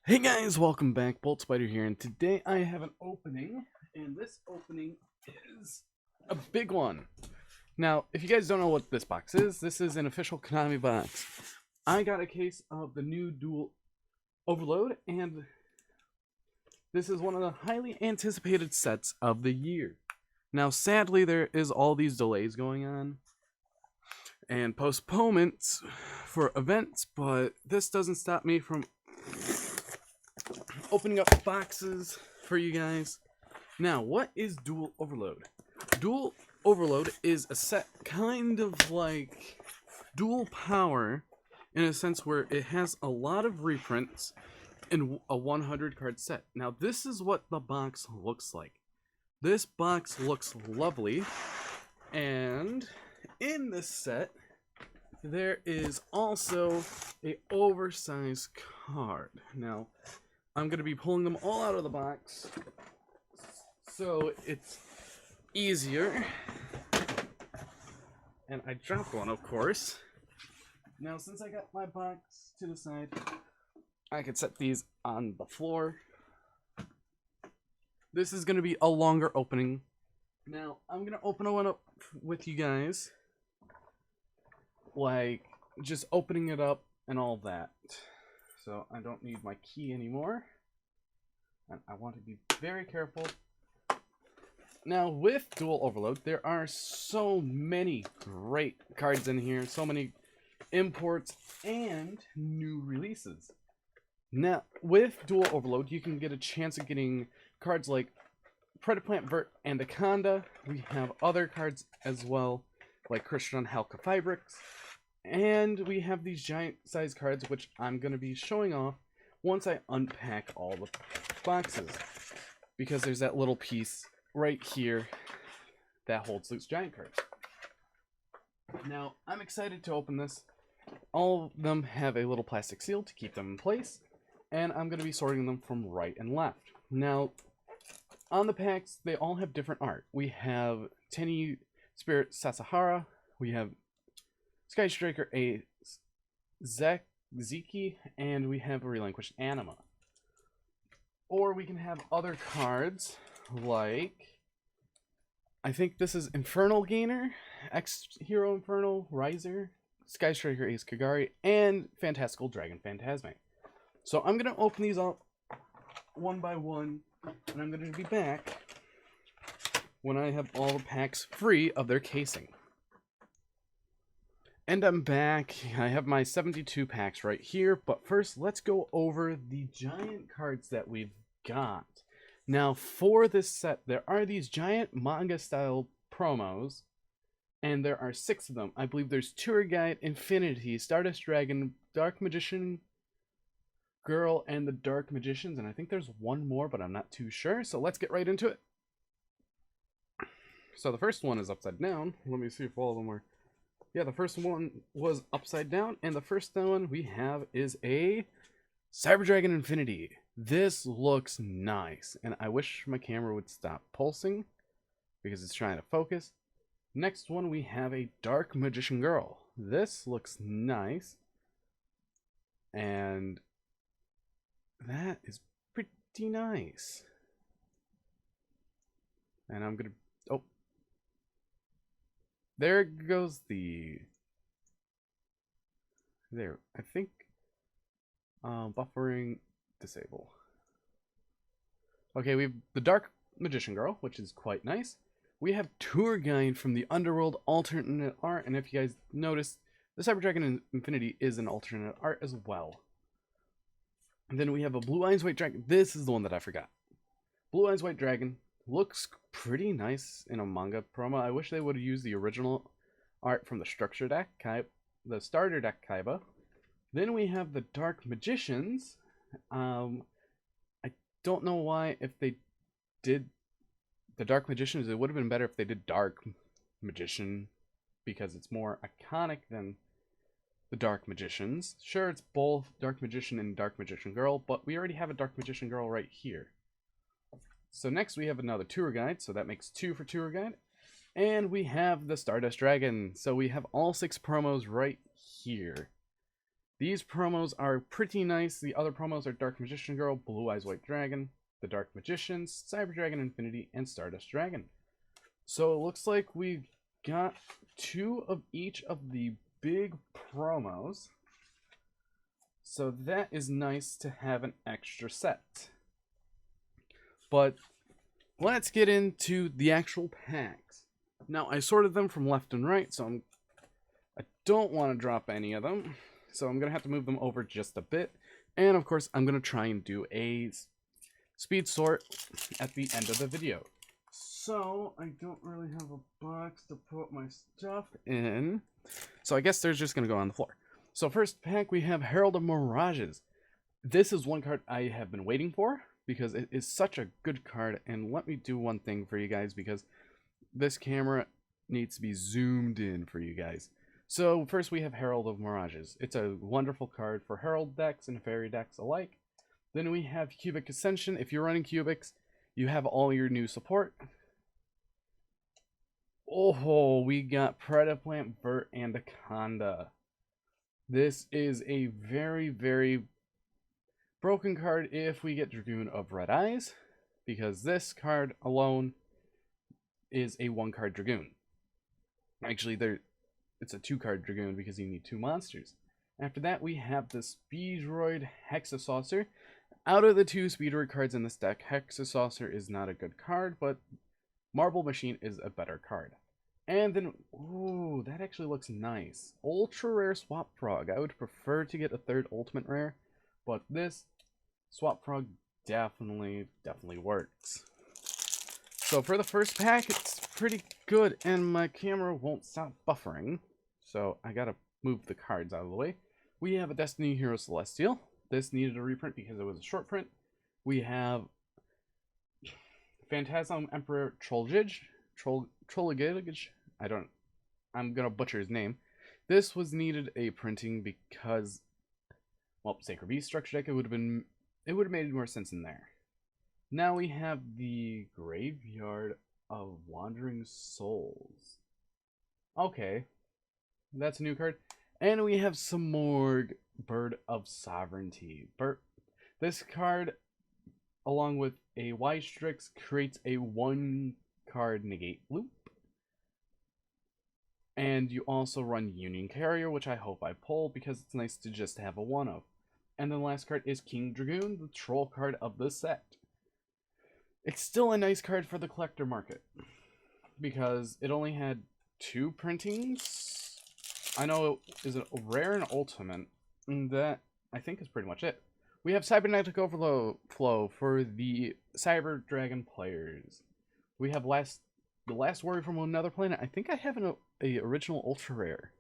Hey guys, welcome back. Bolt Spider here, and today I have an opening, and this opening is a big one. Now, if you guys don't know what this box is, this is an official Konami box. I got a case of the new Duel Overload, and this is one of the highly anticipated sets of the year. Now, sadly, there is all these delays going on and postponements for events, but this doesn't stop me from opening up boxes for you guys. Now, what is Duel Overload? Duel Overload is a set kind of like Dual Power in a sense where it has a lot of reprints in a 100 card set. Now, this is what the box looks like. This box looks lovely, and in this set, there is also a oversized card. Now, I'm going to be pulling them all out of the box so it's easier. And I dropped one, of course. Now, since I got my box to the side, I could set these on the floor. This is going to be a longer opening. Now, I'm going to open one up with you guys. Like, just opening it up and all that. So I don't need my key anymore. And I want to be very careful. Now, with Duel Overload, there are so many great cards in here. So many imports and new releases. Now, with Duel Overload, you can get a chance of getting cards like Predaplant Vert and Aconda. We have other cards as well, like Christian Halka Fibrix. And we have these giant size cards, which I'm going to be showing off once I unpack all the boxes. Because there's that little piece right here that holds those giant cards. Now, I'm excited to open this. All of them have a little plastic seal to keep them in place. And I'm going to be sorting them from right and left. Now, on the packs, they all have different art. We have Tenny Spirit Sasahara. We have Sky Striker a Zeki, and we have a Relinquished Anima. Or we can have other cards like, I think this is Infernal Gainer, X-Hero Infernal, Riser, Sky Striker Ace Kagari, and Fantastical Dragon Phantasme. So I'm going to open these up one by one, and I'm going to be back when I have all the packs free of their casing. And I'm back. I have my 72 packs right here, but first let's go over the giant cards that we've got. Now, for this set, there are these giant manga-style promos, and there are 6 of them. I believe there's Tour Guide, Infinity, Stardust Dragon, Dark Magician Girl, and the Dark Magicians, and I think there's one more, but I'm not too sure, so let's get right into it. So the first one is upside down. Let me see if all of them are... Yeah, the first one was upside down, and the first one we have is a Cyber Dragon Infinity. This looks nice, and I wish my camera would stop pulsing because it's trying to focus. Next one, we have a Dark Magician Girl. This looks nice, and that is pretty nice. And I'm gonna... Oh. There goes the... There, I think... buffering... Disable. Okay, we have the Dark Magician Girl, which is quite nice. We have Tour Guide from the Underworld alternate art, and if you guys noticed, the Cyber Dragon Infinity is an alternate art as well. And then we have a Blue Eyes White Dragon. This is the one that I forgot. Blue Eyes White Dragon looks pretty nice in a manga promo. I wish they would have used the original art from the structure deck, the starter deck Kaiba. Then we have the Dark Magicians. I don't know why if they did the Dark Magicians, it would have been better if they did Dark Magician because it's more iconic than the Dark Magicians. Sure, it's both Dark Magician and Dark Magician Girl, but we already have a Dark Magician Girl right here. So next we have another Tour Guide, so that makes 2 for Tour Guide. And we have the Stardust Dragon, so we have all 6 promos right here. These promos are pretty nice. The other promos are Dark Magician Girl, Blue Eyes White Dragon, The Dark Magicians, Cyber Dragon Infinity, and Stardust Dragon. So it looks like we've got 2 of each of the big promos. So that is nice to have an extra set. But let's get into the actual packs. Now, I sorted them from left and right, so I don't want to drop any of them. So I'm going to have to move them over just a bit. And of course, I'm going to try and do a speed sort at the end of the video. So I don't really have a box to put my stuff in. So I guess they're just going to go on the floor. So first pack, we have Herald of Mirages. This is one card I have been waiting for because it is such a good card. And let me do one thing for you guys because this camera needs to be zoomed in for you guys. So first we have Herald of Mirages. It's a wonderful card for Herald decks and Fairy decks alike. Then we have Cubic Ascension. If you're running Cubics, you have all your new support. Oh, we got Predaplant, Vert, and Anaconda. This is a very, very broken card if we get Dragoon of Red Eyes, because this card alone is a 1-card Dragoon. Actually, it's a 2-card Dragoon because you need 2 monsters. After that, we have the Speedroid Hexasaucer. Out of the 2 Speedroid cards in this deck, Hexasaucer is not a good card, but Marble Machine is a better card. And then, ooh, that actually looks nice. Ultra Rare Swap Frog. I would prefer to get a 3rd Ultimate Rare, but this Swap Frog definitely works. So for the first pack, it's pretty good, and my camera won't stop buffering. So I gotta move the cards out of the way. We have a Destiny Hero Celestial. This needed a reprint because it was a short print. We have Phantasm Emperor Trollgig. I'm gonna butcher his name. This was needed a printing because, well, Sacred Beast structure deck, it would have made more sense in there. Now we have the Graveyard of Wandering Souls. Okay, that's a new card. And we have some more Bird of Sovereignty. This card, along with a Y-Strix, creates a 1-card negate loop. And you also run Union Carrier, which I hope I pull because it's nice to just have a 1-of. And then the last card is King Dragoon, the troll card of the set. It's still a nice card for the collector market because it only had 2 printings. I know it is a rare and ultimate, and that I think is pretty much it. We have Cybernetic Overflow for the Cyber Dragon players. We have the Last Warrior from Another Planet. I think I have an original ultra rare.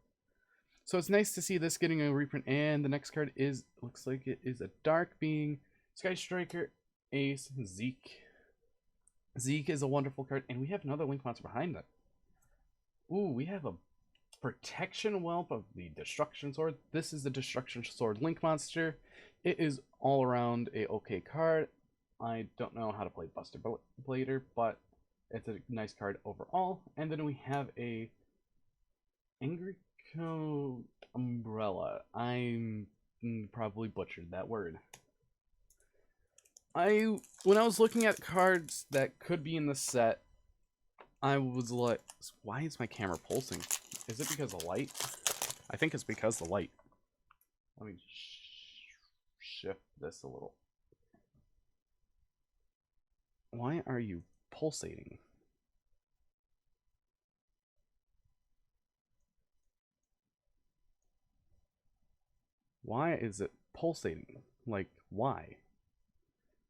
So it's nice to see this getting a reprint. And the next card looks like it is a Dark Being, Sky Striker, Ace, Zeke. Zeke is a wonderful card, and we have another Link monster behind that. Ooh, we have a Protection Whelp of the Destruction Sword. This is the Destruction Sword Link monster. It is all around a okay card. I don't know how to play Buster Blader, but it's a nice card overall. And then we have a Angrico Umbrella. I'm probably butchered that word. When I was looking at cards that could be in the set, I was like, why is my camera pulsing? Is it because of light? I think it's because of the light. Let me shift this a little. Why are you pulsating? Why is it pulsating? Like, why?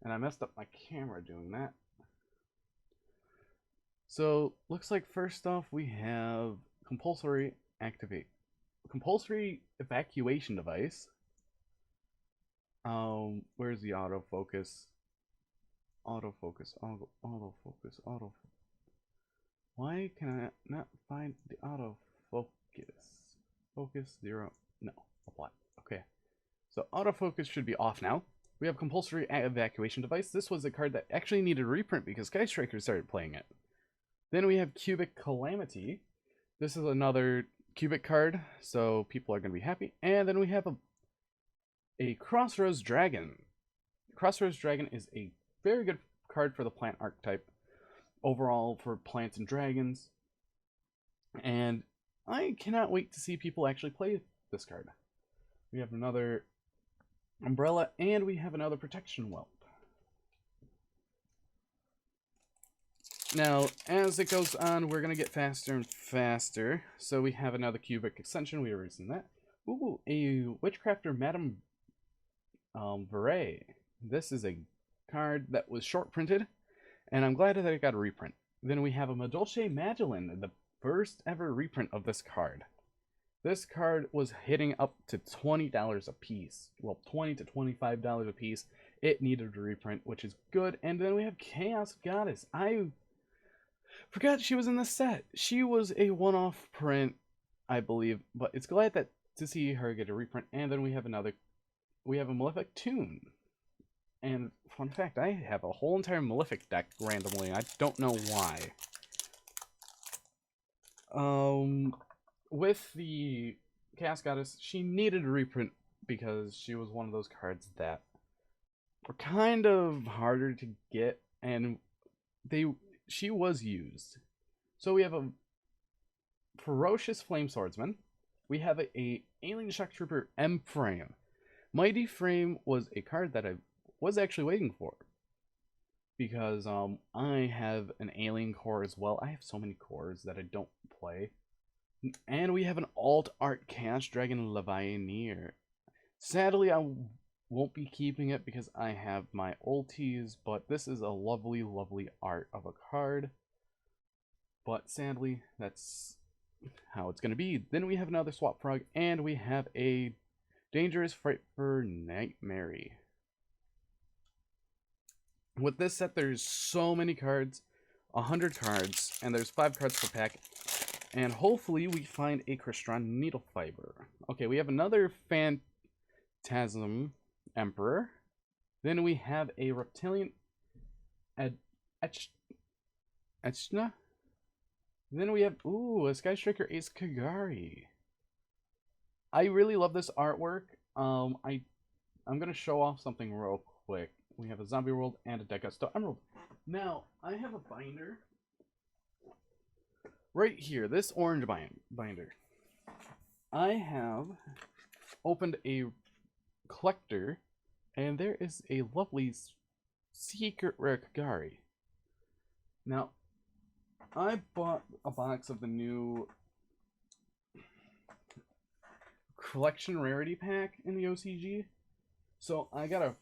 And I messed up my camera doing that. So, looks like first off we have compulsory evacuation device. Where's the autofocus? Autofocus. Why can I not find the autofocus? Focus 0. No, apply. Okay. So autofocus should be off now. We have compulsory evacuation device. This was a card that actually needed a reprint because Sky Striker started playing it. Then we have Cubic Calamity. This is another Cubic card, so people are going to be happy. And then we have a a Crossroads Dragon. Crossroads Dragon is a very good card for the plant archetype overall for plants and dragons. And I cannot wait to see people actually play this card. We have another Umbrella, and we have another Protection Whelp. Now, as it goes on, we're going to get faster and faster. So we have another Cubic Extension. We already seen that. Ooh, a Witchcrafter Madame Veray. This is a card that was short printed, and I'm glad that it got a reprint. Then we have a Madolche Magdalene, the first ever reprint of this card. This card was hitting up to $20 a piece. Well, $20 to $25 a piece. It needed a reprint, which is good. And then we have Chaos Goddess. I forgot she was in the set. She was a one-off print, I believe, but it's glad that to see her get a reprint. And then we have a Malefic Tune. And fun fact, I have a whole entire Malefic deck randomly. I don't know why. With the Chaos Goddess, she needed a reprint because she was one of those cards that were kind of harder to get, and she was used. So we have a Ferocious Flame Swordsman. We have a Alien Shock Trooper M Frame. Mighty Frame was a card that I was actually waiting for, because I have an Alien core as well. I have so many cores that I don't play. And we have an alt art Chaos Dragon Levianeer. Sadly, I won't be keeping it because I have my ulties, but this is a lovely, lovely art of a card. But sadly, that's how it's going to be. Then we have another Swap Frog, and we have a Dangerous Frightfur Nightmare. With this set, there's so many cards, 100 cards, and there's 5 cards per pack. And hopefully we find a Crystron Needle Fiber. Okay, we have another Phantasm Emperor. Then we have a Reptilian Echna. Then we have, a Sky Striker Ace Kagari. I really love this artwork. I'm going to show off something real quick. We have a Zombie World and a Degusto Emerald. Now, I have a binder right here, this orange binder. I have opened a collector, and there is a lovely Secret Rare Kagari. Now, I bought a box of the new Collection Rarity Pack in the OCG, so I got a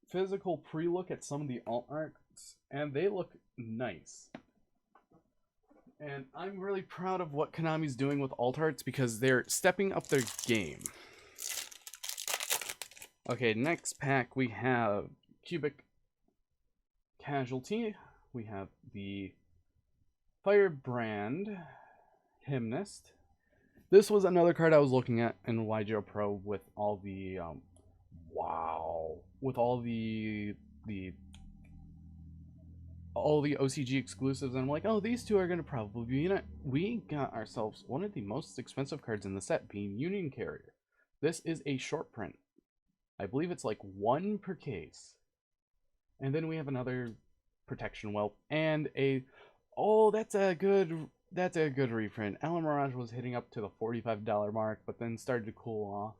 physical pre-look at some of the alt arts, and they look nice. And I'm really proud of what Konami's doing with alt arts because they're stepping up their game. Okay, next pack we have Cubic Casualty. We have the Firebrand Hymnist. This was another card I was looking at in YGO Pro with all the with all the OCG exclusives, and I'm like, oh, these two are going to probably be in it. We got ourselves one of the most expensive cards in the set, being Union Carrier. This is a short print. I believe it's like 1 per case. And then we have another Protection Whelp and that's a good reprint. Alan Mirage was hitting up to the $45 mark, but then started to cool off.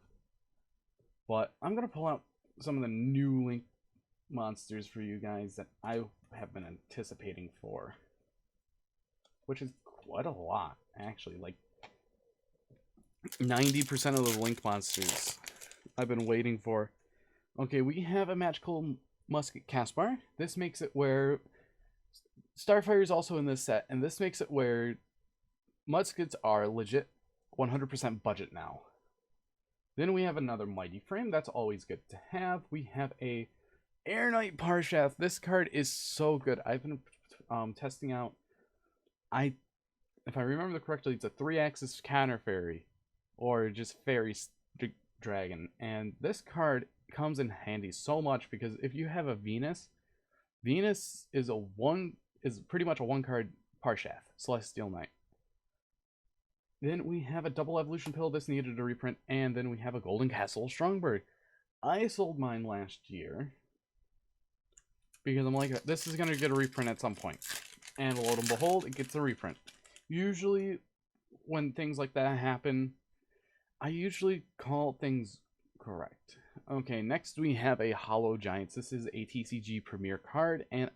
But I'm going to pull out some of the new Link monsters for you guys that I have been anticipating for, which is quite a lot, actually. Like 90% of the Link monsters I've been waiting for. Okay, we have a Magical Musket Caspar. This makes it where Starfire is also in this set, and this makes it where muskets are legit 100% budget now. Then we have another Mighty Frame. That's always good to have. We have a Air Knight Parshath. This card is so good. I've been testing out. If I remember correctly, it's a 3-axis counter fairy, or just fairy dragon. And this card comes in handy so much because if you have a Venus is pretty much a 1-card Parshath, Celestial Knight. Then we have a double evolution pill. This needed a reprint, and then we have a Golden Castle Strongbird. I sold mine last year because I'm like, this is going to get a reprint at some point. And lo and behold, it gets a reprint. Usually, when things like that happen, I usually call things correct. Okay, next we have a Hollow Giants. This is a TCG Premier card, and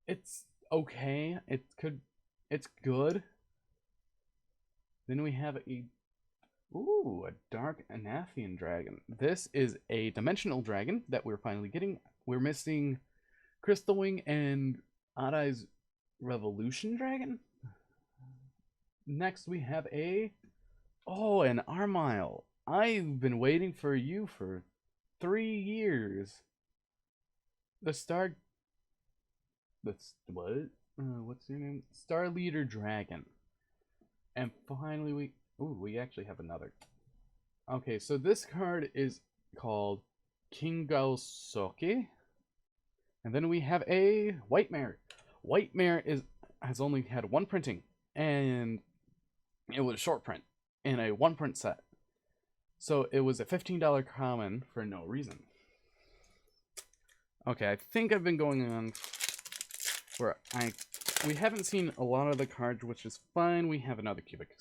it's okay. It's good. Then we have a Dark Anathian Dragon. This is a dimensional dragon that we're finally getting. We're missing Crystal Wing and Odd Eye's Revolution Dragon. Next we have an Armile. I've been waiting for you for 3 years. What's your name? Star Leader Dragon. And finally we actually have another. Okay, so this card is called Kingosoke. And then we have a White Mare. White Mare has only had 1 printing, and it was a short print in a 1 print set. So it was a $15 common for no reason. Okay, I think I've been going on where we haven't seen a lot of the cards, which is fine. We have another Cubic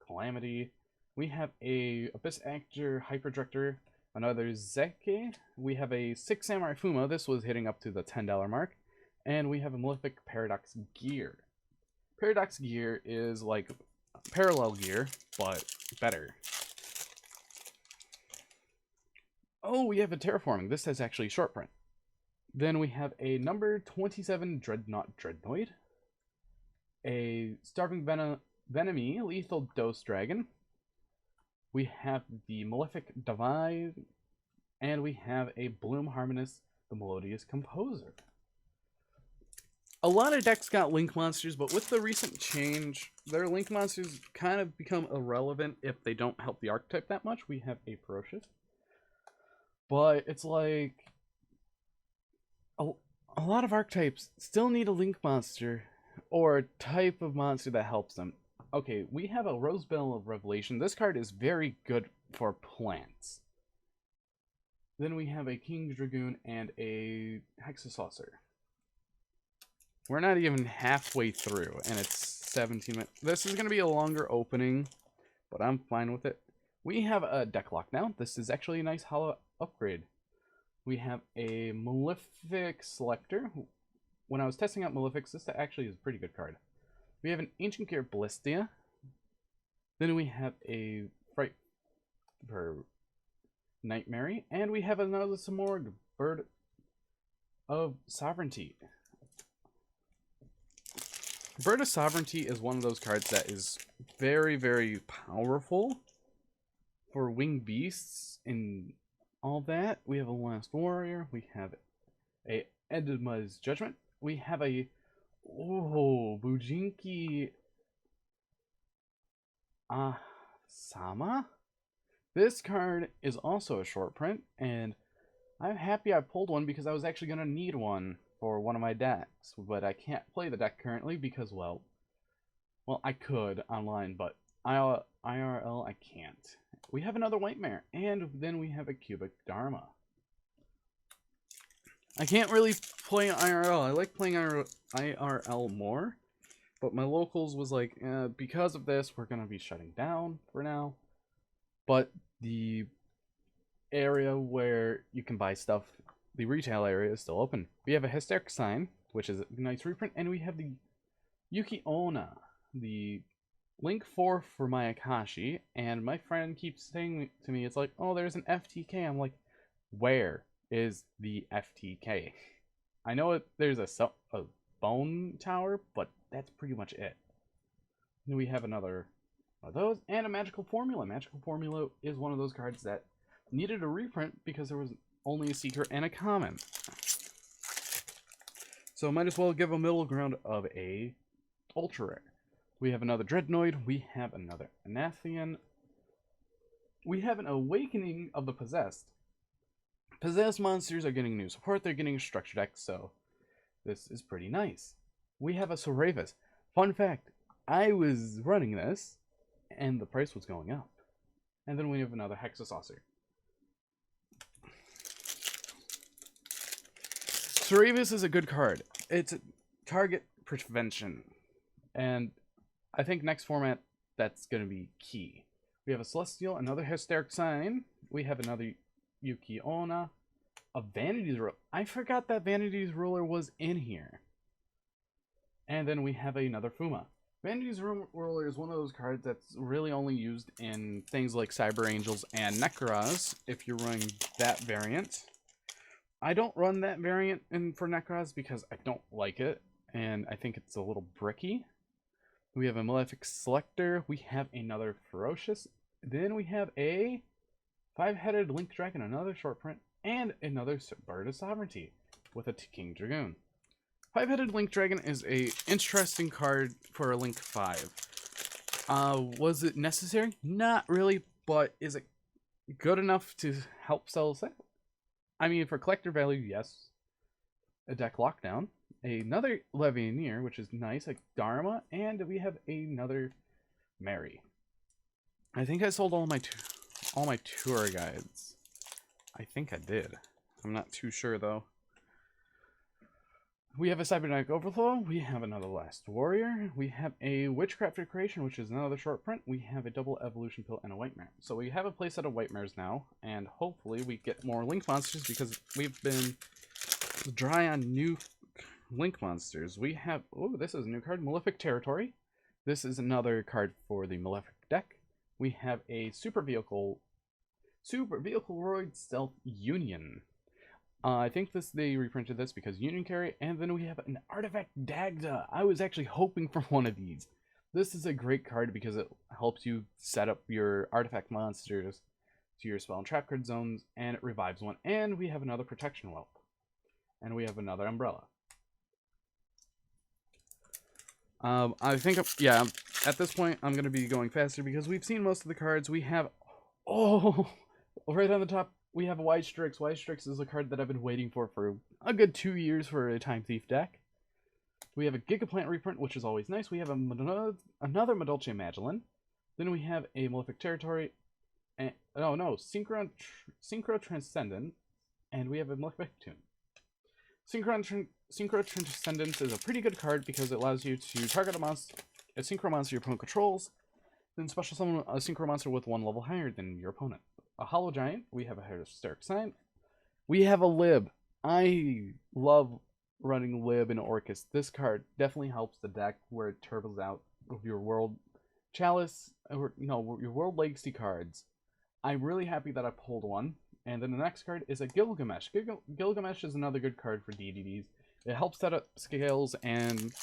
Calamity. We have a Abyss Actor Hyperdrector, another Zeke. We have a 6 Samurai Fuma. This was hitting up to the $10 mark. And we have a Malefic Paradox Gear. Paradox Gear is like Parallel Gear, but better. Oh, we have a Terraforming. This has actually short print. Then we have a number 27 Dreadnought, a Starving Venomy Lethal Dose Dragon. We have the Malefic Divide, and we have a Bloom Harmonious, the Melodious Composer. A lot of decks got Link Monsters, but with the recent change, their Link Monsters kind of become irrelevant if they don't help the archetype that much. We have a Ferocious. But it's like a lot of archetypes still need a Link Monster or a type of monster that helps them. Okay, we have a Rosebell of Revelation. This card is very good for plants. Then we have a King's Dragoon and a Hexasaucer. We're not even halfway through, and it's 17 minutes. This is going to be a longer opening, but I'm fine with it. We have a deck lock now. This is actually a nice hollow upgrade. We have a Malefic Selector. When I was testing out Malefics, this actually is a pretty good card. We have an Ancient Gear Ballistia. Then we have a Fright for Nightmare. And we have another Samorg, Bird of Sovereignty. Bird of Sovereignty is one of those cards that is very, very powerful for winged beasts and all that. We have a Last Warrior. We have a Edma's Judgment. We have a Bujinki Sama. This card is also a short print, and I'm happy I pulled one because I was actually going to need one for one of my decks, but I can't play the deck currently because, well, I could online, but IRL I can't. We have another White Mare, and then we have a Cubic Dharma. I can't really play IRL. I like playing IRL more, but my locals was like, because of this, we're going to be shutting down for now. But the area where you can buy stuff, the retail area, is still open. We have a Hysteric Sign, which is a nice reprint, and we have the Yuki Onna, the Link 4 for my Akashi, and my friend keeps saying to me, it's like, oh, there's an FTK. I'm like, where is the FTK? I know there's a bone tower, but that's pretty much it. Then we have another of those, and a Magical Formula. Magical Formula is one of those cards that needed a reprint because there was only a secret and a common. So might as well give a middle ground of a ultra rare. We have another Dreadnought. We have another Anathian. We have an Awakening of the Possessed. Possessed monsters are getting new support. They're getting a structure deck, so this is pretty nice. We have a Soravus. Fun fact, I was running this, and the price was going up. And then we have another Hexasaucer. Cerebus is a good card. It's target prevention. And I think next format, that's going to be key. We have a Celestial, another Hysteric Sign. We have another Yuki-Onna. A Vanity's Ruler. I forgot that Vanity's Ruler was in here. And then we have another Fuma. Vanity's Ruler is one of those cards that's really only used in things like Cyber Angels and Necros, if you're running that variant. I don't run that variant for Necros because I don't like it, and I think it's a little bricky. We have a Malefic Selector. We have another Ferocious. Then we have a 5-headed Link Dragon, another short print, and another Bird of Sovereignty with a King Dragoon. 5-headed Link Dragon is a interesting card for a Link 5. Was it necessary? Not really, but is it good enough to help sell set? I mean, for collector value, yes. A deck lockdown. Another Levianeer, which is nice, like Dharma, and we have another Mary. I think I sold all my tour guides. I think I did. I'm not too sure though. We have a Cybernetic Overflow. We have another Last Warrior. We have a Witchcraft Creation, which is another short print. We have a double Evolution Pill and a White Mare. So we have a playset of White Mares now, and hopefully we get more Link monsters because we've been dry on new Link monsters. We have, oh, this is a new card, Malefic Territory. This is another card for the Malefic deck. We have a Super Vehicle Roid Stealth Union. I think they reprinted this because Union Carry, and then we have an Artifact Dagda. I was actually hoping for one of these. This is a great card because it helps you set up your artifact monsters to your spell and trap card zones, and it revives one. And we have another Protection Whelp. And we have another Umbrella. I think, yeah, at this point, I'm going to be going faster because we've seen most of the cards. We have, oh, right on the top, we have Wise Strix. Wise Strix is a card that I've been waiting for a good 2 years for a Time Thief deck. We have a Gigaplant reprint, which is always nice. We have another Madolche Magellan. Then we have a Malefic Territory. And, oh no, Synchro Transcendent. And we have a Malefic Tune. Synchro Transcendence is a pretty good card because it allows you to target a Synchro monster your opponent controls, then special summon a Synchro monster with 1 level higher than your opponent. A Hollow Giant, we have a Hysteric Sign. We have a Lib. I love running Lib in Orcus. This card definitely helps the deck where it turbos out of your World Chalice, or your World Legacy cards. I'm really happy that I pulled one. And then the next card is a Gilgamesh. Gilgamesh is another good card for DDDs. It helps set up scales, and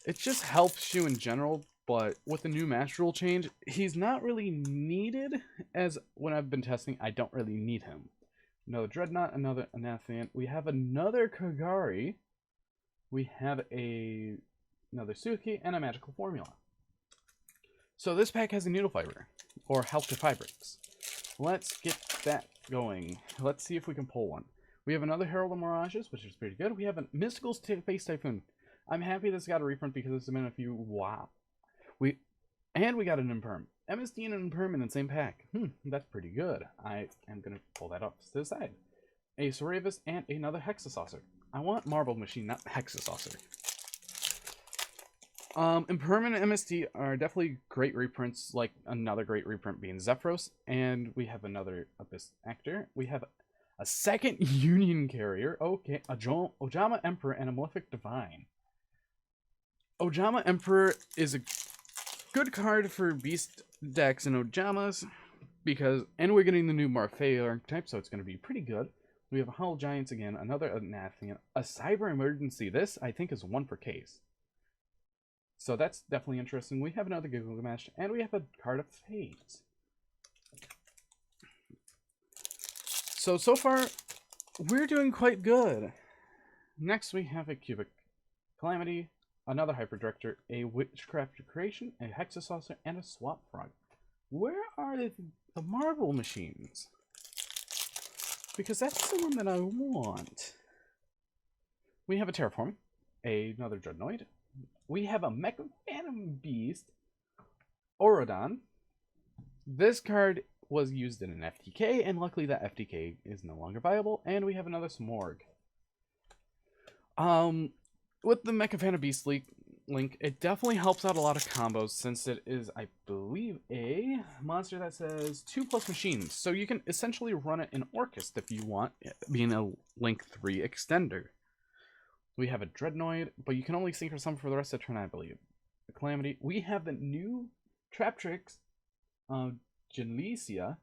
it just helps you in general. But with the new Master Rule change, he's not really needed, as when I've been testing, I don't really need him. Another Dreadnought, another Anathian. We have another Kagari. We have another Suki, and a Magical Formula. So this pack has a Needle Fiber, or Help to Fibrix. Let's get that going. Let's see if we can pull one. We have another Herald of Mirages, which is pretty good. We have a Mystical Space Typhoon. I'm happy this got a reprint because it's been a few wow. We got an Imperm. MSD and an Imperm in the same pack. That's pretty good. I am going to pull that up to the side. A Cerebus and another Hexasaucer. I want Marble Machine, not Hexasaucer. Imperm and MSD are definitely great reprints, like another great reprint being Zephyros. And we have another Abyss Actor. We have a second Union Carrier. Okay, a Ojama Emperor and a Malefic Divine. Ojama Emperor is a good card for Beast decks and Ojamas, and we're getting the new Morphe archetype, so it's going to be pretty good. We have a Hollow Giants again, another Anathian, a Cyber Emergency. This, I think, is 1 for case. So that's definitely interesting. We have another Gilgamesh, and we have a card of Fate. So far, we're doing quite good. Next, we have a Cubic Calamity, another Hyper-Director, a Witchcraft Creation, a Hexasaucer, and a Swap Frog. Where are the Marble Machines? Because that's the one that I want. We have a Terraforming, another Dreadnoid. We have a Mecha Phantom Beast, Orodon. This card was used in an FTK, and luckily that FTK is no longer viable. And we have another Smorg. With the Mecha Fan of Beast link, it definitely helps out a lot of combos since it is, I believe, a monster that says 2+ machines. So you can essentially run it in Orchest if you want, being a Link 3 extender. We have a Dreadnoid, but you can only sync or summon for the rest of the turn, I believe. A Calamity. We have the new Trap Tricks, Genlesia,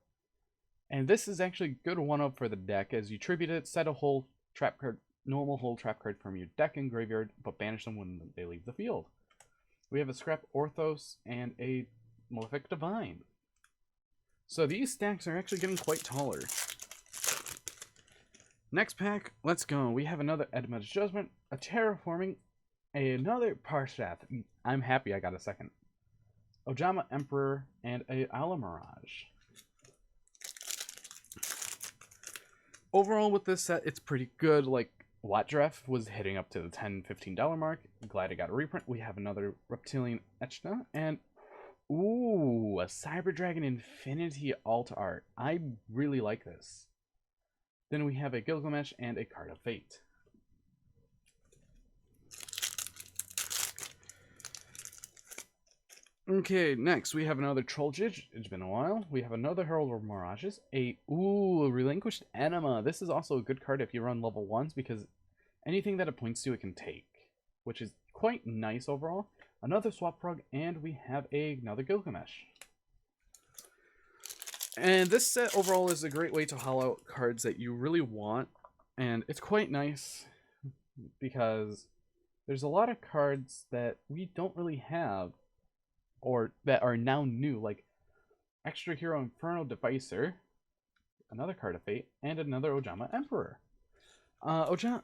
and this is actually a good one-up for the deck, as you tribute it, set a whole trap card, normal whole trap card from your deck and graveyard, but banish them when they leave the field. We have a Scrap Orthos and a Malefic Divine. So these stacks are actually getting quite taller. Next pack, let's go. We have another Edmund's Judgment, a Terraforming, another Parshath. I'm happy I got a second. Ojama Emperor, and a Alamirage. Overall with this set, it's pretty good. Like, Watdraff was hitting up to the $10, $15 mark. Glad I got a reprint. We have another Reptilian Echna, and ooh, a Cyber Dragon Infinity Alt Art. I really like this. Then we have a Gilgamesh and a Card of Fate. Okay, next we have another Troll Jidge. It's been a while. We have another Herald of Mirages. A Relinquished Enema. This is also a good card if you run level 1s, because anything that it points to it can take, which is quite nice overall. Another Swap Prog, and we have another Gilgamesh. And this set overall is a great way to hollow out cards that you really want, and it's quite nice because there's a lot of cards that we don't really have, or that are now new, like Extra Hero Inferno Devicer, another Card of Fate, and another Ojama Emperor. Ojama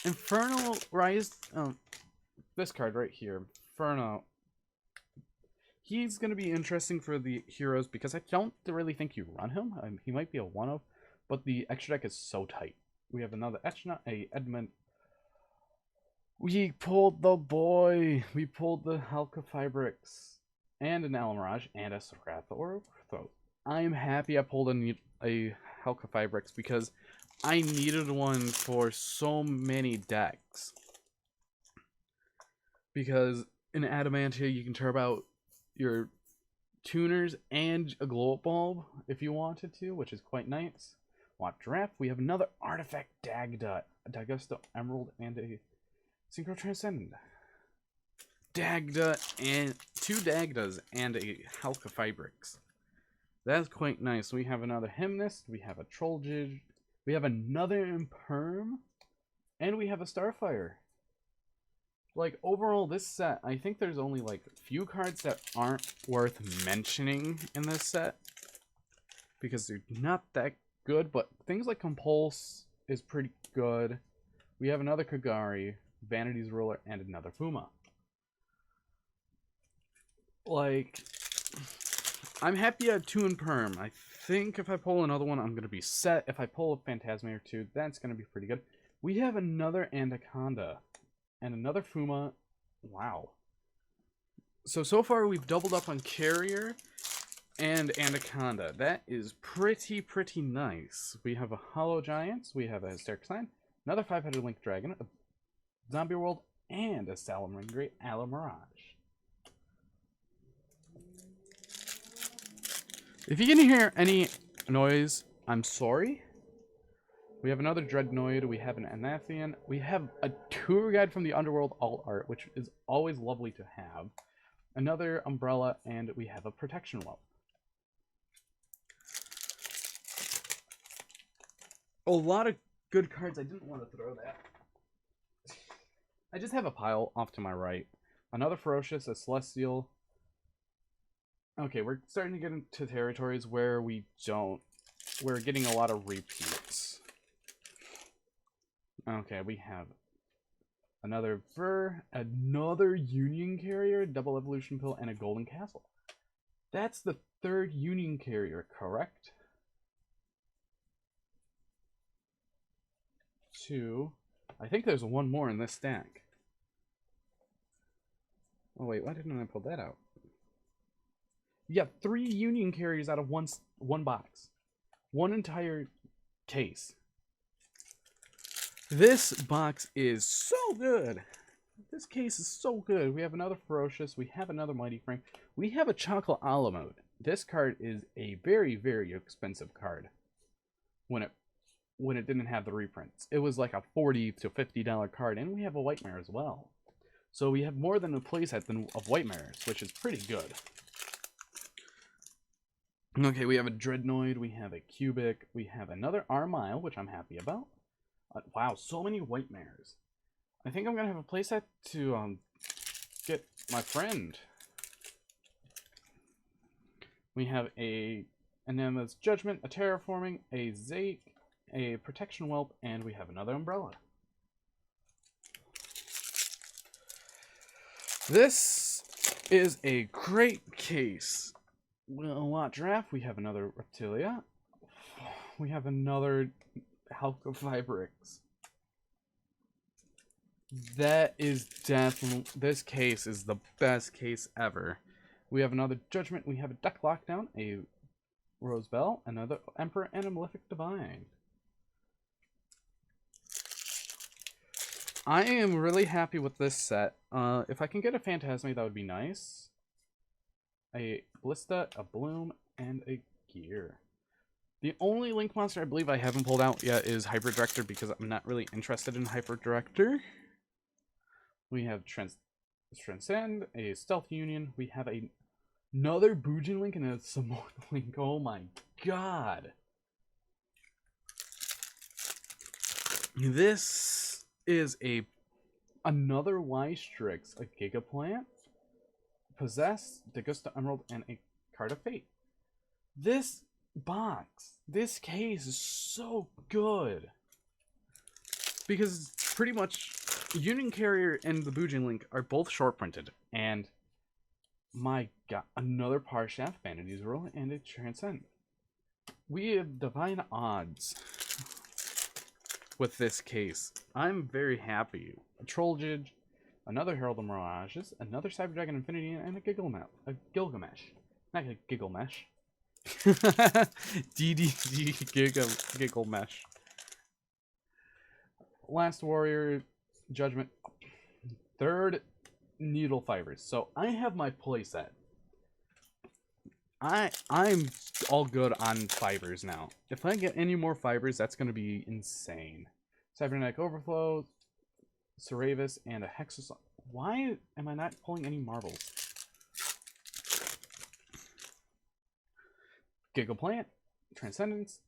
Inferno Rise, this card right here, Inferno. He's going to be interesting for the heroes because I don't really think you run him. He might be a one-of, but the extra deck is so tight. We have another Echna, a Edmund. We pulled the boy. We pulled the Halka Fibrix, and an Alamirage, and a Srath Orthos. I'm happy I pulled a Halka Fibrix because I needed one for so many decks. Because in Adamantia, you can turn out your tuners and a glow up bulb if you wanted to, which is quite nice. Watdraff, we have another Artifact Dagda, a Dagusto Emerald, and a Synchro Transcendent. Dagda, and 2 Dagdas and a Halka Fibrix. That's quite nice. We have another Hymnist, we have a Troll Jidge, we have another Imperm, and we have a Starfire. Like, overall, this set, I think there's only, like, a few cards that aren't worth mentioning in this set, because they're not that good, but things like Compulse is pretty good. We have another Kagari, Vanity's Ruler, and another Fuma. Like, I'm happy I have 2 in Perm. I think if I pull another one, I'm going to be set. If I pull a Phantasma or 2, that's going to be pretty good. We have another Anaconda. And another Fuma. Wow. So far we've doubled up on Carrier and Anaconda. That is pretty nice. We have a Hollow Giants. We have a Hysteric Sign. Another 5-headed Link Dragon. A Zombie World. And a Salamangreat Alamirage. If you can hear any noise, I'm sorry. We have another Dreadnoid, we have an Anathian, we have a Tour Guide from the Underworld alt art, which is always lovely to have. Another Umbrella, and we have a Protection Well. A lot of good cards. I didn't want to throw that. I just have a pile off to my right. Another Ferocious, a Celestial. Okay, we're starting to get into territories where we're getting a lot of repeats. Okay, we have another another Union Carrier, Double Evolution Pill, and a Golden Castle. That's the 3rd Union Carrier, correct? 2. I think there's one more in this stack. Oh wait, why didn't I pull that out? Yeah, 3 Union Carriers out of one box. One entire case. This box is so good. This case is so good. We have another Ferocious. We have another Mighty Frame. We have a Chocolate a la mode. This card is a very, very expensive card when it didn't have the reprints. It was like a $40 to $50 card, and we have a White Mare as well. So we have more than a playset of White Mares, which is pretty good. Okay, we have a Dreadnoid, we have a Cubic, we have another Armile, which I'm happy about. Wow, so many White Mares. I think I'm going to have a playset to get my friend. We have a Anema's Judgment, a Terraforming, a Zake, a Protection Whelp, and we have another Umbrella. This is a great case. A lot draft. We have another Reptilia. We have another Halco Vibrix. That is definitely, this case is the best case ever. We have another Judgment. We have a Deck Lockdown, a Rose Bell, another Emperor, and a Malefic Divine. I am really happy with this set. If I can get a Phantasme, that would be nice. A Ballista, a Bloom, and a Gear. The only Link monster I believe I haven't pulled out yet is Hyper Director because I'm not really interested in Hyper Director. We have Transcend, a Stealth Union. We have another Boujin Link and a Samoan Link. Oh my god. This is another Y-Strix, a Gigaplant, Possess, Degusta Emerald, and a Card of Fate. This box, this case is so good. Because pretty much Union Carrier and the Boujin Link are both short printed. And my god, another Parshaft, Vanity's Roll, and a Transcend. We have divine odds with this case. I'm very happy. A Trolljig, another Herald of Mirages, another Cyber Dragon Infinity, and a Gilgamesh. Not a Gigglemesh. DDD Gigglemesh. Last Warrior, Judgment. Third, Needle Fibers. So I have my playset. I'm all good on fibers now. If I get any more fibers, that's going to be insane. Cybernetic Overflow, Ceravis, and a Hexus. Why am I not pulling any marbles? Gigaplant, Transcendence,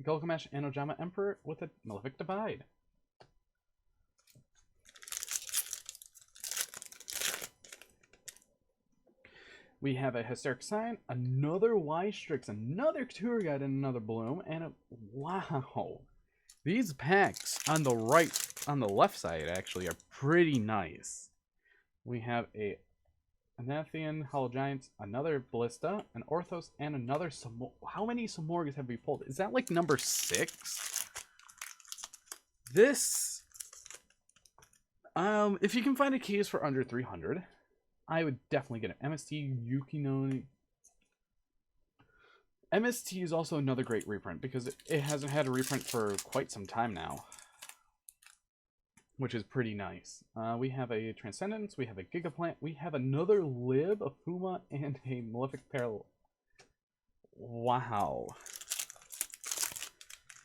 Gilgamesh, and Ojama Emperor with a Malefic Divide. We have a Hysteric Sign, another Y-Strix, another Tour Guide, and another Bloom, and a... Wow! These packs on the left side, actually, are pretty nice. We have a Anathian, Hollow Giants, another Ballista, an Orthos, and another How many Samorgas have we pulled? Is that like number 6? This... if you can find a case for under 300... I would definitely get it. MST, Yukino. MST is also another great reprint because it hasn't had a reprint for quite some time now, which is pretty nice. We have a Transcendence, we have a Gigaplant, we have another Lib, a Fuma, and a Malefic Peril. Wow.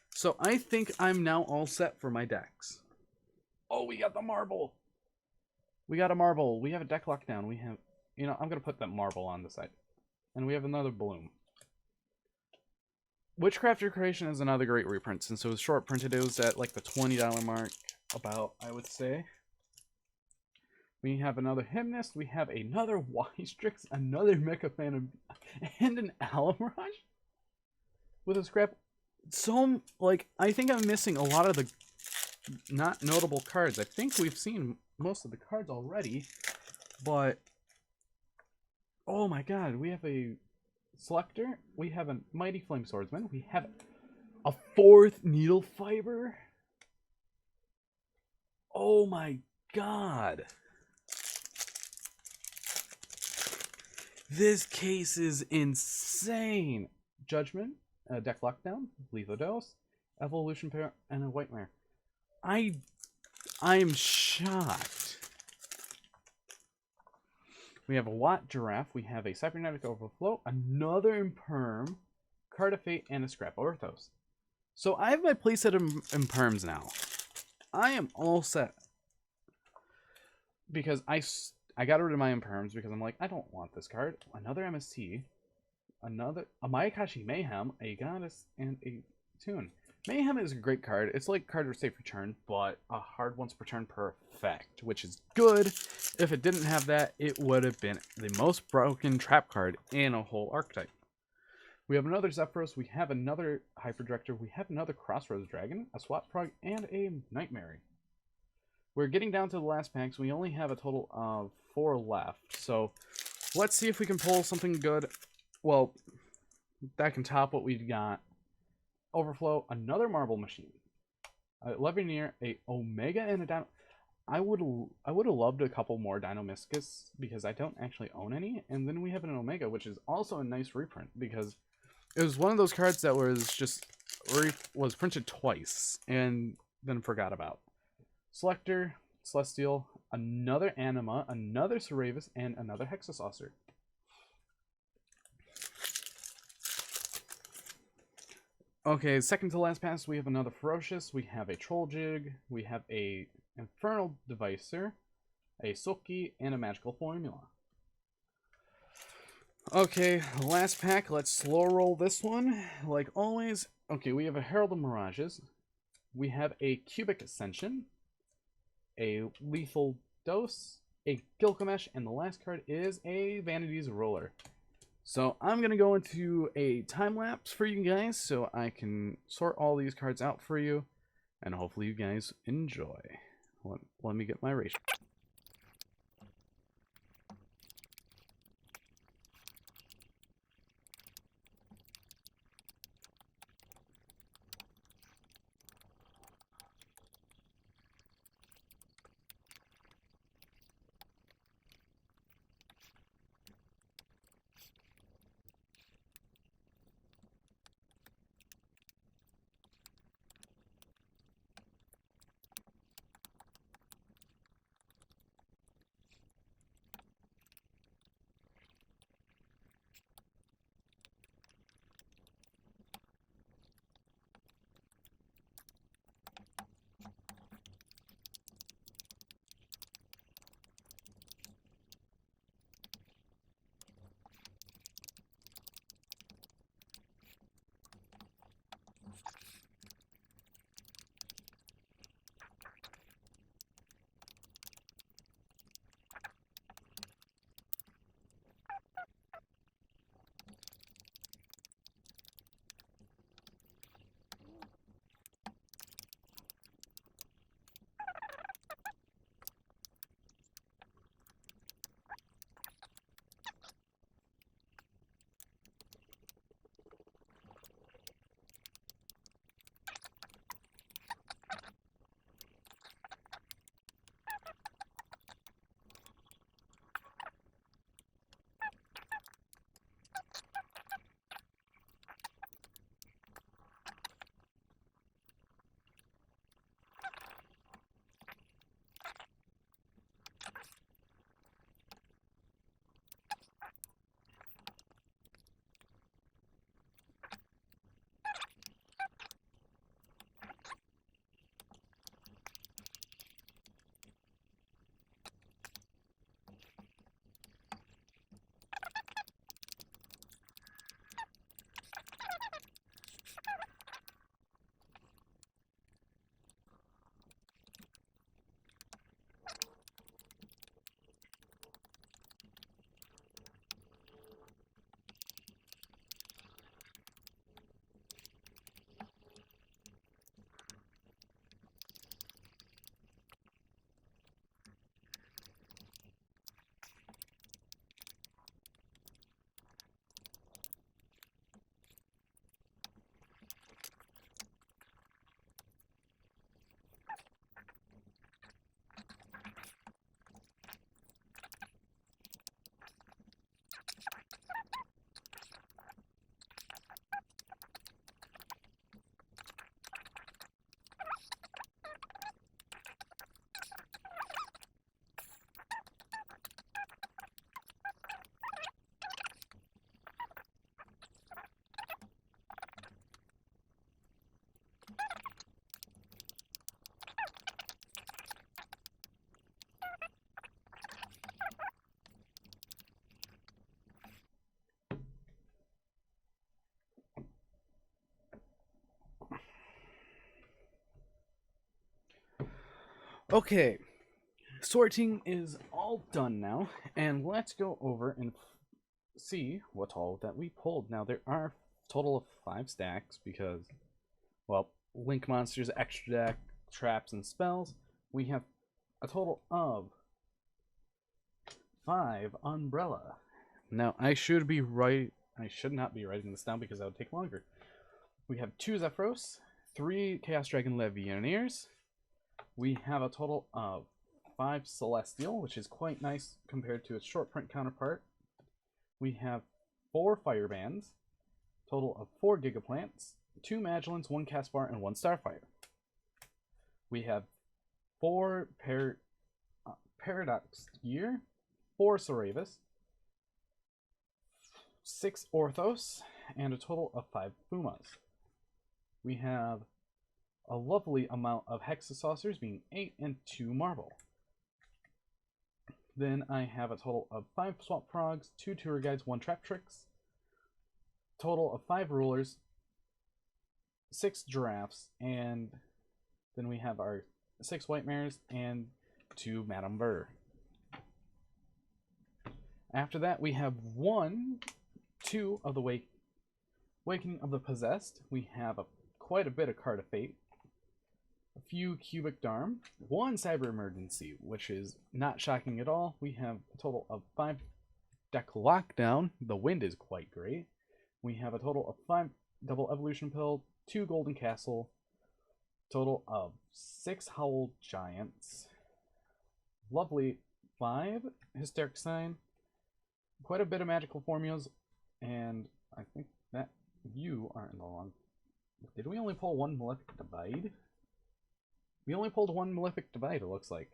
So I think I'm now all set for my decks. Oh, we got the marble. We got a marble. We have a deck lockdown. We have, I'm going to put that marble on the side. And we have another Bloom. Witchcraft Recreation is another great reprint. Since it was short printed, it was at like the $20 mark, about, I would say. We have another Hymnist. We have another Y-Strix, another Mecha Phantom, and an Alamirage with a scrap. So, I think I'm missing a lot of the not notable cards. I think we've seen most of the cards already, but oh my god, we have a Selector, we have a Mighty Flame Swordsman, we have a 4th Needle Fiber. Oh my god, this case is insane. Judgment, Deck Lockdown, Lethal Dose, Evolution Pair, and a White Mare. I'm shocked. We have a Watt Giraffe. We have a Cybernetic Overflow, another Imperm, Card of Fate, and a Scrap Orthos. So I have my playset of Imperms now. I am all set. Because I got rid of my Imperms because I'm like, I don't want this card. Another MST, a Mayakashi Mayhem, a Goddess, and a Tune. Mayhem is a great card. It's like card or safe return, but a hard once per turn per effect, which is good. If it didn't have that, it would have been the most broken trap card in a whole archetype. We have another Zephyros, we have another Hyper Director, we have another Crossroads Dragon, a Swap Frog, and a Nightmare. We're getting down to the last packs. We only have a total of 4 left, so let's see if we can pull something good. Well, that can top what we've got. Overflow, another Marble Machine, a Levineer, a Omega, and a Dino. I would have loved a couple more Dinomischus because I don't actually own any. And then we have an Omega, which is also a nice reprint because it was one of those cards that was printed twice and then forgot about. Selector, Celestial, another Anima, another Ceravis, and another Hexasaucer. Okay, second to last pass, we have another Ferocious, we have a Troll Jig, we have a Infernal Devicer, a Sulky, and a Magical Formula. Okay, last pack, let's slow roll this one, like always. Okay, we have a Herald of Mirages, we have a Cubic Ascension, a Lethal Dose, a Gilgamesh, and the last card is a Vanity's Roller. So I'm going to go into a time lapse for you guys so I can sort all these cards out for you. And hopefully you guys enjoy. Let me get my ratio. Okay, sorting is all done now, and let's go over and see what all that we pulled. Now, there are a total of 5 stacks because, well, Link Monsters, Extra Deck, Traps, and Spells. We have a total of 5 Umbrella. Now, I should not be writing this down because that would take longer. We have 2 Zephyros, 3 Chaos Dragon Legionnaires. We have a total of 5 Celestial, which is quite nice compared to its short print counterpart. We have 4 Fire Bands, total of 4 Gigaplants, 2 Magellans, 1 Caspar, and 1 Starfire. We have 4 Paradox Gear, 4 Cerevis, 6 Orthos, and a total of 5 Pumas. We have a lovely amount of Hexa Saucers, being 8 and 2 Marble. Then I have a total of 5 Swap Frogs, 2 Tour Guides, 1 Trap Tricks, total of 5 Rulers, 6 Giraffes, and then we have our 6 White Mares and 2 Madame Burr. After that, we have 2 of the Wakening of the Possessed. We have quite a bit of Card of Fate, a few Cubic Darm, 1 Cyber Emergency, which is not shocking at all. We have a total of 5 Deck Lockdown. The Wind is quite great. We have a total of 5 Double Evolution Pill, 2 Golden Castle, total of 6 Howl Giants, lovely 5 Hysteric Sign, quite a bit of magical formulas, and I think that you are in the wrong. Did we only pull 1 Malefic Divide? We only pulled 1 Malefic Divide, it looks like.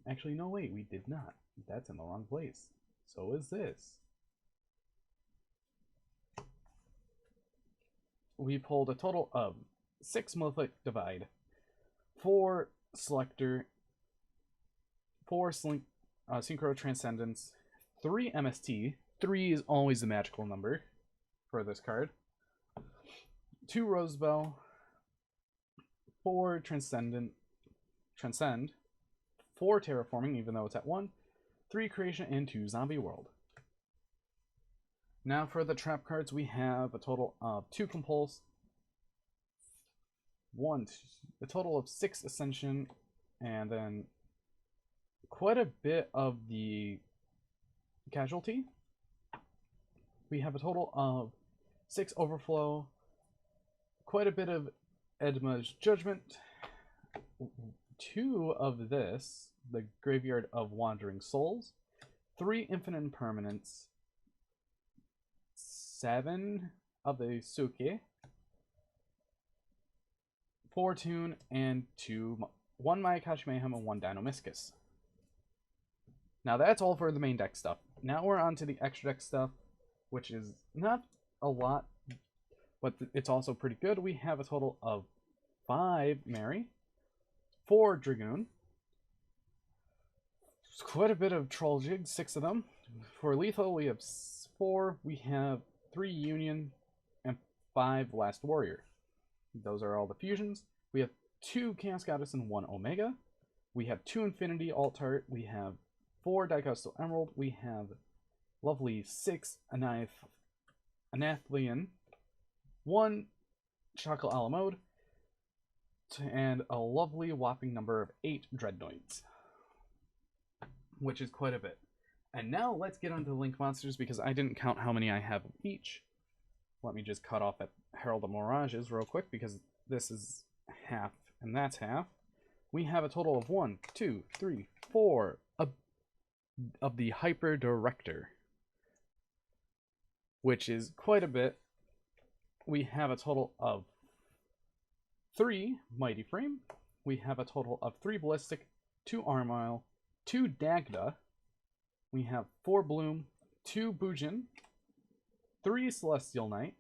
Actually, no, wait, we did not. That's in the wrong place. So is this. We pulled a total of 6 Malefic Divide, 4 Selector, 4 Synchro Transcendence, 3 MST. 3 is always the magical number for this card. 2 Rosebell, 4 Transcend, 4 Terraforming, even though it's at 1, 3 Creation, and 2 Zombie World. Now for the trap cards, we have a total of 2 Compulse, a total of 6 Ascension, and then quite a bit of the Casualty. We have a total of 6 Overflow, quite a bit of Edma's Judgment, 2 of this, the Graveyard of Wandering Souls, 3 Infinite Impermanence, 7 of the Suke, 4 Tune, and 1 Mayakashi Mayhem and 1 Dinomischus. Now that's all for the main deck stuff. Now we're on to the extra deck stuff, which is not a lot, but it's also pretty good. We have a total of 5 Mary, 4 Dragoon, quite a bit of Troll Jigs, 6 of them. For lethal, we have 4. We have 3 Union and 5 Last Warrior. Those are all the fusions. We have 2 Chaos Goddess and 1 Omega. We have 2 Infinity Alt-Art. We have 4 Dicosto Emerald. We have lovely 6 Anathlian, 1 Chocolate a la Mode, and a lovely whopping number of 8 Dreadnoids, which is quite a bit. And now let's get on to the Link Monsters, because I didn't count how many I have of each. Let me just cut off at Herald of Mirages real quick, because this is half and that's half. We have a total of 1, 2, 3, 4 of the Hyper Director, which is quite a bit. We have a total of 3 Mighty Frame. We have a total of 3 Ballistic, 2 Armile, 2 Dagda. We have 4 Bloom, 2 Bujin, 3 Celestial Knight.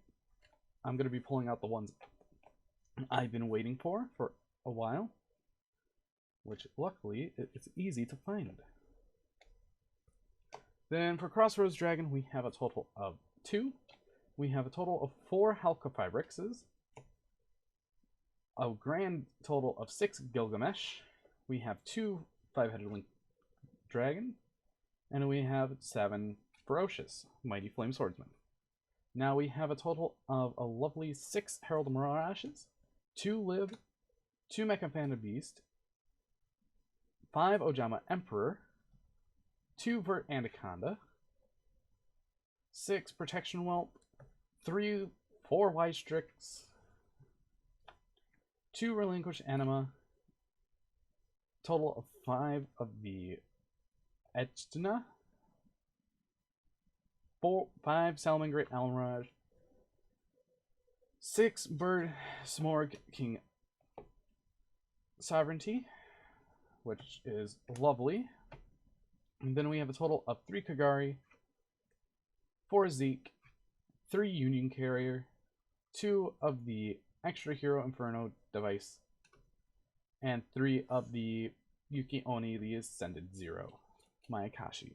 I'm going to be pulling out the ones I've been waiting for a while, which luckily it's easy to find. Then for Crossroads Dragon, we have a total of 2. We have a total of 4 Halqifibrixes, a grand total of 6 Gilgamesh, We have 2 5-headed link dragon, and we have 7 ferocious mighty flame swordsmen. Now we have a total of a lovely 6 herald mirages, 2 live, 2 mecha panda beast, 5 Ojama emperor, 2 vert anaconda, 6 protection whelp, 4 wise strix, 2 relinquished anima, total of 5 of the Echtina, 5 Salmon Great Almirage, 6 Bird Smorg King Sovereignty, which is lovely. And then we have a total of 3 Kagari, 4 Zeke, 3 Union Carrier, 2 of the Extra Hero Inferno device, and 3 of the Yuki Oni, the Ascended Zero, Mayakashi.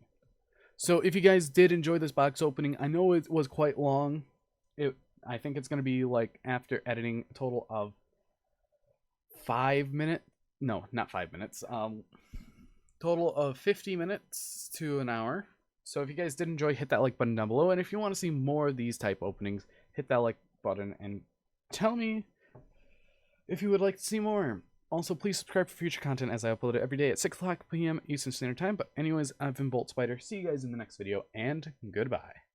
So if you guys did enjoy this box opening, I know it was quite long. I think it's going to be like, after editing, a total of 5 minutes. No, not 5 minutes. Total of 50 minutes to an hour. So if you guys did enjoy, hit that like button down below. And if you want to see more of these type openings, hit that like button and tell me if you would like to see more. Also, please subscribe for future content as I upload it every day at 6 o'clock p.m. Eastern Standard Time. But anyways, I've been Bolt Spider. See you guys in the next video, and goodbye.